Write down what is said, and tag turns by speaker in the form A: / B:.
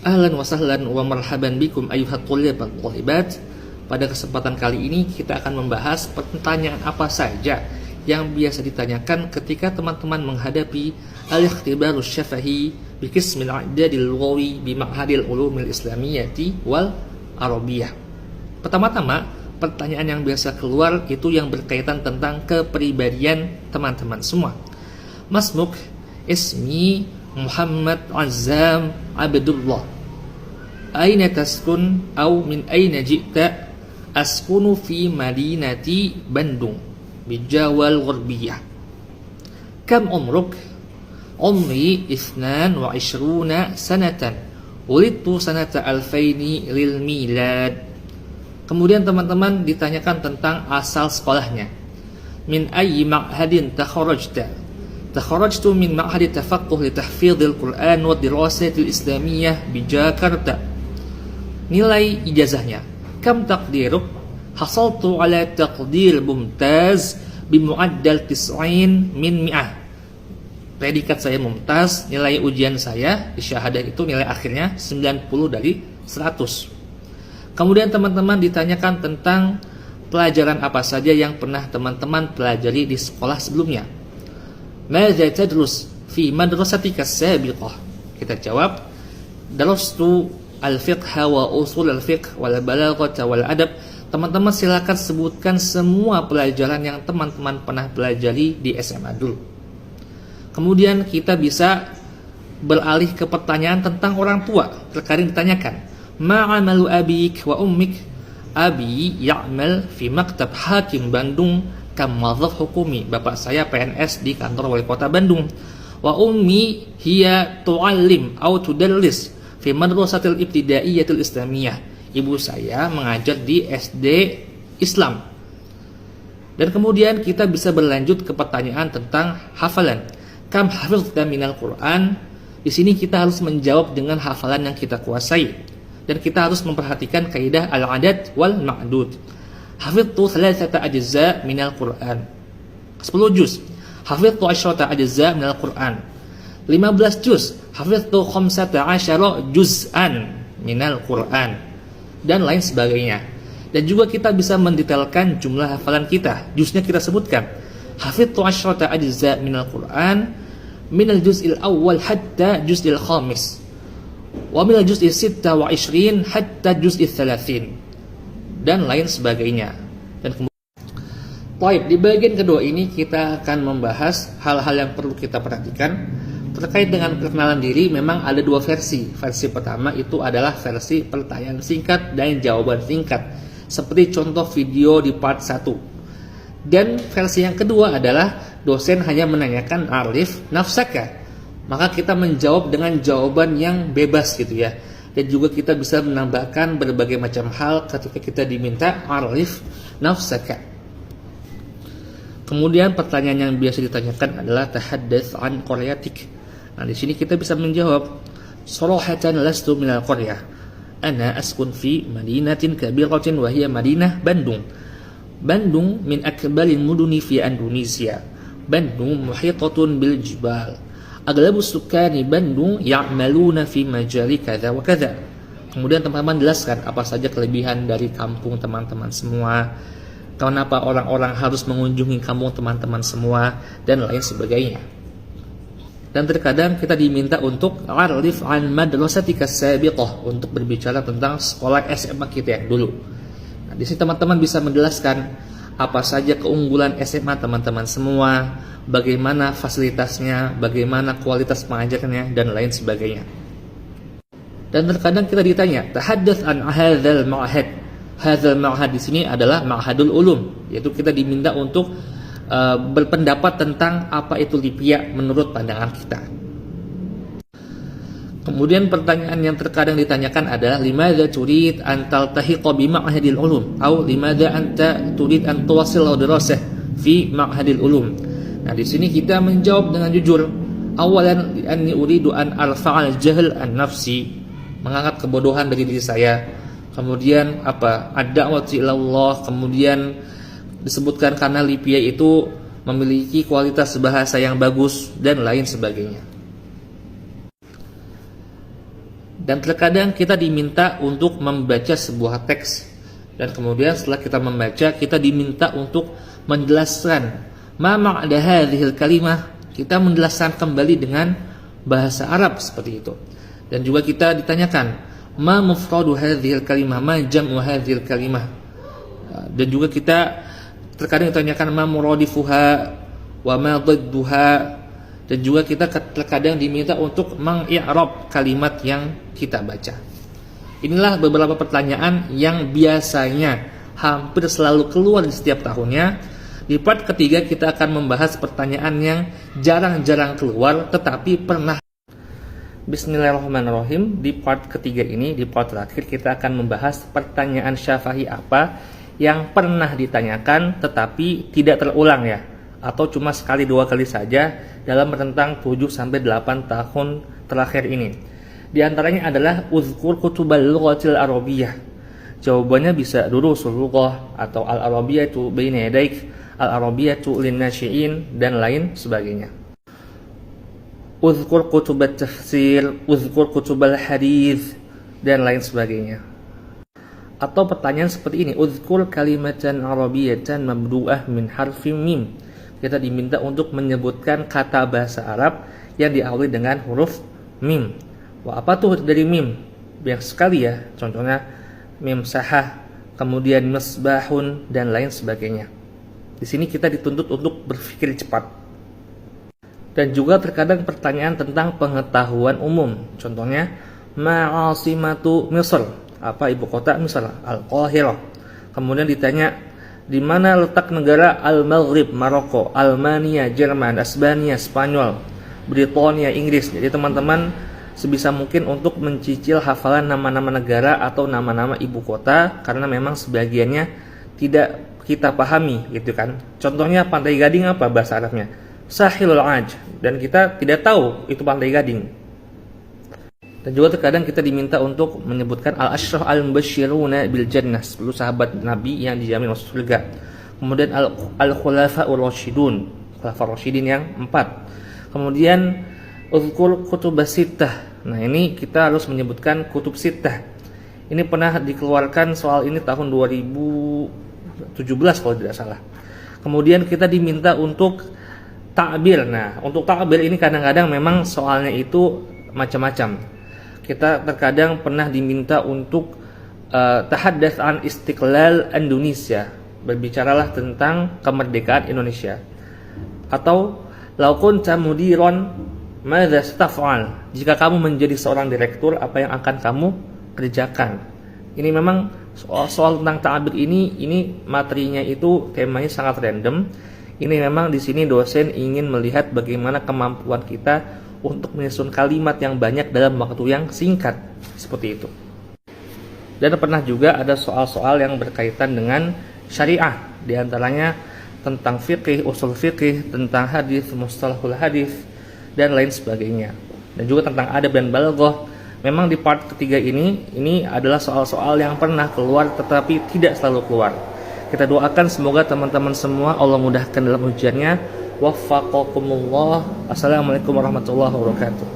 A: Ahlan wa sahlan wa marhaban bikum ayyuhat thulab wal thalibat. Pada kesempatan kali ini kita akan membahas pertanyaan apa saja yang biasa ditanyakan ketika teman-teman menghadapi al-ikhtibarus syafahi bi qismil i'dadil lughawi bi ma'hadil ulumil islamiyyati wal arabiyyah. Pertama-tama, pertanyaan yang biasa keluar itu yang berkaitan tentang kepribadian teman-teman semua. Masmuk, ismi Muhammad Azam Abdullah. Aina taskun au min aina ji'ta? Askunu fi madinati Bandung bijawal Gharbiyah. Kam umruk? Umri 22 sanatan. Ulidtu sanata 2000 lil milad. Kemudian teman-teman ditanyakan tentang asal sekolahnya. Min ayyi ma'hadin takharajta? Takharajtu min ma'hadi tafaqquh li tahfidhil Qur'an wa dirasatil Islamiyyah bi Jakarta. Nilai ijazahnya, kam taqdiruk? Hasaltu ala taqdir mumtaz bimu'addal 90 min 100. Predikat saya mumtaz, nilai ujian saya di syahadah itu nilai akhirnya 90 dari 100. Kemudian teman-teman ditanyakan tentang pelajaran apa saja yang pernah teman-teman pelajari di sekolah sebelumnya. Madza tadrus fi madrasatika sabiqah? Kita jawab, darastu al-fiqh wa usul al-fiqh wal balaghah wal adab. Teman-teman silakan sebutkan semua pelajaran yang teman-teman pernah pelajari di SMA dulu. Kemudian kita bisa beralih ke pertanyaan tentang orang tua. Terkadang ditanyakan, ma'amalu abik wa ummik? Abi ya'mal fi maktab hakim Bandung kam wadhaf hukumi. Bapak saya PNS di kantor wali kota Bandung. Wa ummi hiya tu'allim au tudallis fi madrasatil ibtidaiyatil islamiyah. Ibu saya mengajar di SD Islam. Dan kemudian kita bisa berlanjut ke pertanyaan tentang hafalan. Kam hafizta minal Qur'an? Di sini kita harus menjawab dengan hafalan yang kita kuasai. Dan kita harus memperhatikan kaidah al-adad wal ma'dud. Hafiztu 3 ajza minal Qur'an. 10 juz. Hafiztu 10 ajza minal Qur'an. 15 juz. Hafiztu 15 juz'an minal Qur'an, dan lain sebagainya. Dan juga kita bisa mendetailkan jumlah hafalan kita. Juznya kita sebutkan. Hafiztu 10 ajza minal Qur'an minal juz'il awal hatta juz'il khamis. Wa minal juz'il 26 hatta juz'il 30. Dan lain sebagainya. Dan kemudian di bagian kedua ini kita akan membahas hal-hal yang perlu kita perhatikan. Terkait dengan perkenalan diri, memang ada dua versi. Versi pertama itu adalah versi pertanyaan singkat dan jawaban singkat, seperti contoh video di part 1. Dan versi yang kedua adalah dosen hanya menanyakan arif nafsaka, maka kita menjawab dengan jawaban yang bebas gitu ya. Dan juga kita bisa menambahkan berbagai macam hal ketika kita diminta arif nafsaka. Kemudian pertanyaan yang biasa ditanyakan adalah tahaddath an qaryatik. Nah, di sini kita bisa menjawab, sarahatan lastu minal qaryah. Ana askun fi madinatin kabiratin wa hiya Madinah Bandung. Bandung min akbalil muduni fi Indonesia. Bandung muhitatun bil jibal. Aglabu sukani Bandung ya'maluna fi majali kadza wa kadza. Kemudian teman-teman jelaskan apa saja kelebihan dari kampung teman-teman semua, kenapa orang-orang harus mengunjungi kampung teman-teman semua, dan lain sebagainya. Dan terkadang kita diminta untuk arif an madrasatika sabiqah, untuk berbicara tentang sekolah SMA kita yang dulu. Nah, di sini teman-teman bisa menjelaskan apa saja keunggulan SMA teman-teman semua, bagaimana fasilitasnya, bagaimana kualitas pengajarnya, dan lain sebagainya. Dan terkadang kita ditanya, tahaddath an hadzal ma'had. Hadzal ma'had di sini adalah ma'hadul ulum, yaitu kita diminta untuk berpendapat tentang apa itu lipia menurut pandangan kita. Kemudian pertanyaan yang terkadang ditanyakan adalah limadza turid an taltahiqa bi ma'hadil ulum atau limadza anta turid an tuwasil dirasah fi ma'hadil ulum. Nah, di sini kita menjawab dengan jujur. Awalan anni uridu an arfa'al jahl an nafsi, mengangkat kebodohan dari diri saya. Kemudian ad-da'wati ilallah, kemudian disebutkan karena lipia itu memiliki kualitas bahasa yang bagus dan lain sebagainya. Dan terkadang kita diminta untuk membaca sebuah teks, dan kemudian setelah kita membaca, kita diminta untuk menjelaskan ma ma'na hadhil kalimah. Kita menjelaskan kembali dengan bahasa Arab seperti itu. Dan juga kita ditanyakan ma mufradu hadhil kalimah, ma jam'u hadhil kalimah. Dan juga kita terkadang ditanyakan ma muradifuha wa ma dhidduha. Dan juga kita terkadang diminta untuk meng-i'rab kalimat yang kita baca. Inilah beberapa pertanyaan yang biasanya hampir selalu keluar di setiap tahunnya. Di part ketiga kita akan membahas pertanyaan yang jarang-jarang keluar tetapi pernah. Bismillahirrahmanirrahim. Di part ketiga ini, di part terakhir, kita akan membahas pertanyaan syafa'i apa yang pernah ditanyakan tetapi tidak terulang ya, atau cuma sekali dua kali saja dalam rentang 7-8 tahun terakhir ini. Di antaranya adalah uzkur kutubal lughatil arabiyyah. Jawabannya bisa durusul lughah atau al-arabiyyatu baina yadaik, al-arabiyyatu lin-nasyi'in, dan lain sebagainya. Uzkur kutubat tafsir, uzkur kutubal hadits, dan lain sebagainya. Atau pertanyaan seperti ini, uzkur kalimatan arabiyyatan mabdu'ah min harfi mim. Kita diminta untuk menyebutkan kata bahasa Arab yang diawali dengan huruf mim. Wah, apa tuh dari mim? Banyak sekali ya. Contohnya mim sahah, kemudian misbahun, dan lain sebagainya. Di sini kita dituntut untuk berpikir cepat. Dan juga terkadang pertanyaan tentang pengetahuan umum. Contohnya ma'asimatu Misr. Apa ibu kota Misr? Al-Qahirah. Kemudian ditanya di mana letak negara Al-Maghrib, Maroko, Almania, Jerman, Asbania, Spanyol, Britania, Inggris. Jadi teman-teman sebisa mungkin untuk mencicil hafalan nama-nama negara atau nama-nama ibu kota, karena memang sebagiannya tidak kita pahami gitu kan. Contohnya Pantai Gading apa bahasa Arabnya? Sahilul Aj, dan kita tidak tahu itu Pantai Gading. Dan juga terkadang kita diminta untuk menyebutkan al-asyrah al-mubasysyiruna bil jannah, 10 sahabat Nabi yang dijamin masuk surga. Kemudian al-khulafa'ur rasyidun, khulafa'ur rasyidin yang 4. Kemudian uzkur kutubas sittah. Nah, ini kita harus menyebutkan kutub sittah. Ini pernah dikeluarkan soal ini tahun 2017 kalau tidak salah. Kemudian kita diminta untuk ta'bir. Nah, untuk ta'bir ini kadang-kadang memang soalnya itu macam-macam. Kita terkadang pernah diminta untuk tahaddath an istiqlal Indonesia, berbicaralah tentang kemerdekaan Indonesia. Atau law kunta mudiran madza taf'al, jika kamu menjadi seorang direktur, apa yang akan kamu kerjakan. Ini memang soal tentang ta'bir ini materinya itu temanya sangat random. Ini memang di sini dosen ingin melihat bagaimana kemampuan kita untuk menyusun kalimat yang banyak dalam waktu yang singkat, seperti itu. Dan pernah juga ada soal-soal yang berkaitan dengan syariah, di antaranya tentang fikih, usul fikih, tentang hadis, mustalahul hadis, dan lain sebagainya. Dan juga tentang adab dan balaghah. Memang di part ketiga ini adalah soal-soal yang pernah keluar tetapi tidak selalu keluar. Kita doakan semoga teman-teman semua Allah mudahkan dalam ujiannya. Waffaqakumullah. Assalamualaikum warahmatullahi wabarakatuh.